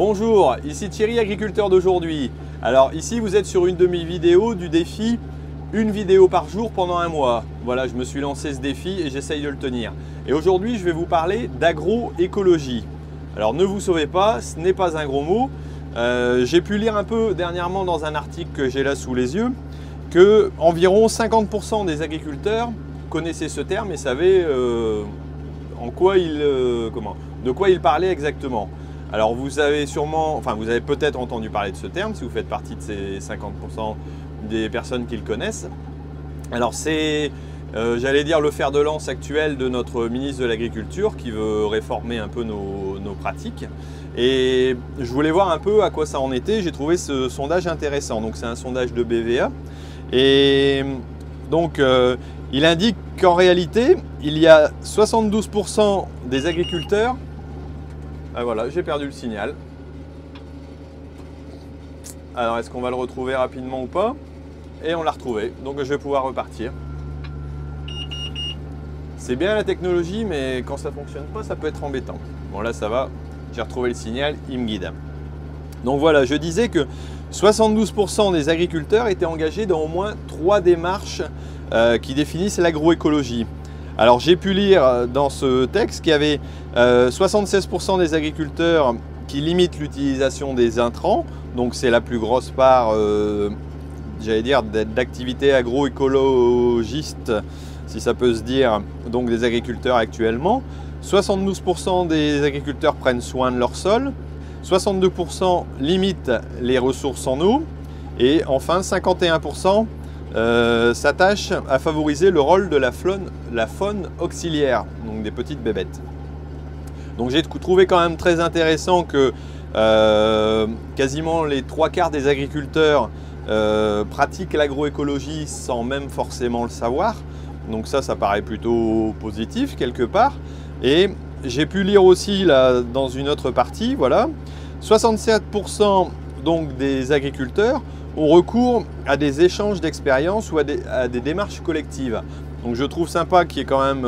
Bonjour, ici Thierry, agriculteur d'aujourd'hui. Alors ici vous êtes sur une de mes vidéos du défi une vidéo par jour pendant un mois. Voilà, je me suis lancé ce défi et j'essaye de le tenir. Et aujourd'hui je vais vous parler d'agroécologie. Alors ne vous sauvez pas, ce n'est pas un gros mot. J'ai pu lire un peu dernièrement dans un article que j'ai là sous les yeux que environ 50% des agriculteurs connaissaient ce terme et savaient de quoi il parlait exactement. Alors vous avez vous avez peut-être entendu parler de ce terme si vous faites partie de ces 50% des personnes qui le connaissent. Alors c'est, j'allais dire, le fer de lance actuel de notre ministre de l'Agriculture qui veut réformer un peu nos pratiques. Et je voulais voir un peu à quoi ça en était. J'ai trouvé ce sondage intéressant. Donc c'est un sondage de BVA. Et donc il indique qu'en réalité, il y a 72% des agriculteurs. Ah voilà, j'ai perdu le signal. Alors est-ce qu'on va le retrouver rapidement ou pas? Et on l'a retrouvé, donc je vais pouvoir repartir. C'est bien la technologie, mais quand ça ne fonctionne pas, ça peut être embêtant. Bon là ça va, j'ai retrouvé le signal, il me guide. Donc voilà, je disais que 72% des agriculteurs étaient engagés dans au moins 3 démarches qui définissent l'agroécologie. Alors j'ai pu lire dans ce texte qu'il y avait 76% des agriculteurs qui limitent l'utilisation des intrants, donc c'est la plus grosse part, j'allais dire, d'activité agroécologiste, si ça peut se dire, donc des agriculteurs actuellement. 72% des agriculteurs prennent soin de leur sol, 62% limitent les ressources en eau et enfin 51% s'attache à favoriser le rôle de la faune auxiliaire, donc des petites bébêtes. Donc j'ai trouvé quand même très intéressant que quasiment les 3/4 des agriculteurs pratiquent l'agroécologie sans même forcément le savoir. Donc ça paraît plutôt positif quelque part. Et j'ai pu lire aussi là dans une autre partie, voilà, 67% donc des agriculteurs ont recours à des échanges d'expériences ou à des démarches collectives. Donc je trouve sympa qu'il y ait quand même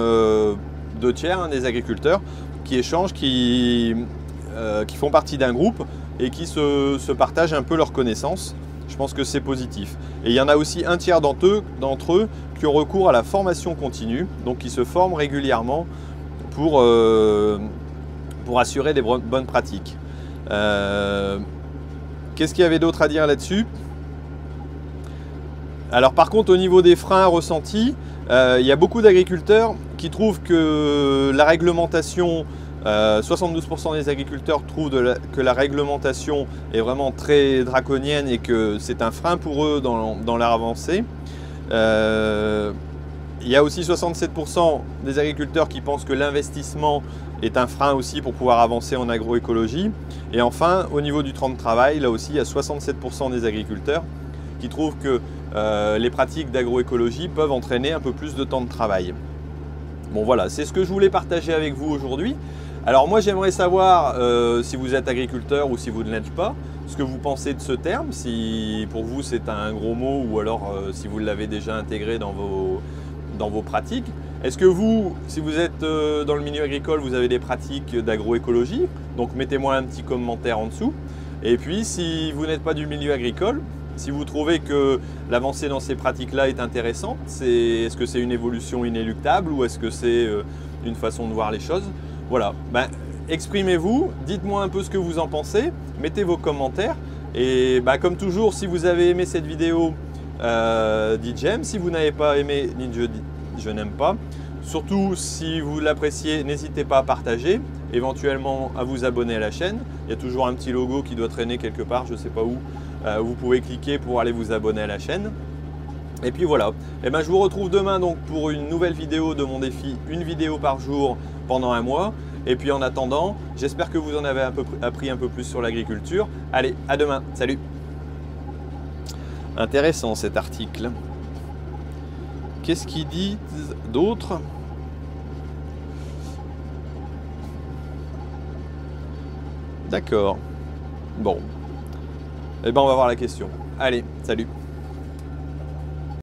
2/3 des agriculteurs qui échangent, qui font partie d'un groupe et qui se partagent un peu leurs connaissances. Je pense que c'est positif. Et il y en a aussi 1/3 d'entre eux qui ont recours à la formation continue, donc qui se forment régulièrement pour assurer des bonnes pratiques. Qu'est-ce qu'il y avait d'autre à dire là-dessus? Alors par contre, au niveau des freins ressentis, il y a beaucoup d'agriculteurs qui trouvent que la réglementation, 72% des agriculteurs trouvent que la réglementation est vraiment très draconienne et que c'est un frein pour eux dans leur avancée. Il y a aussi 67% des agriculteurs qui pensent que l'investissement est un frein aussi pour pouvoir avancer en agroécologie. Et enfin, au niveau du temps de travail, là aussi, il y a 67% des agriculteurs qui trouvent que les pratiques d'agroécologie peuvent entraîner un peu plus de temps de travail. Bon voilà, c'est ce que je voulais partager avec vous aujourd'hui. Alors moi j'aimerais savoir si vous êtes agriculteur ou si vous ne l'êtes pas, ce que vous pensez de ce terme, si pour vous c'est un gros mot ou alors si vous l'avez déjà intégré dans vos pratiques. Est-ce que vous, si vous êtes dans le milieu agricole, vous avez des pratiques d'agroécologie? Donc mettez-moi un petit commentaire en dessous. Et puis si vous n'êtes pas du milieu agricole, si vous trouvez que l'avancée dans ces pratiques-là est intéressante, est-ce que c'est une évolution inéluctable ou est-ce que c'est une façon de voir les choses? Voilà, exprimez-vous, dites-moi un peu ce que vous en pensez, mettez vos commentaires et comme toujours, si vous avez aimé cette vidéo, dites j'aime. Si vous n'avez pas aimé, dites je n'aime pas. Surtout si vous l'appréciez, n'hésitez pas à partager, éventuellement à vous abonner à la chaîne. Il y a toujours un petit logo qui doit traîner quelque part, je ne sais pas où. Vous pouvez cliquer pour aller vous abonner à la chaîne. Et puis voilà, je vous retrouve demain donc pour une nouvelle vidéo de mon défi, une vidéo par jour pendant un mois. Et puis en attendant, j'espère que vous en avez appris un peu plus sur l'agriculture. Allez, à demain, salut! Intéressant cet article. Qu'est-ce qu'il dit d'autre? D'accord. Bon. On va voir la question. Allez, salut!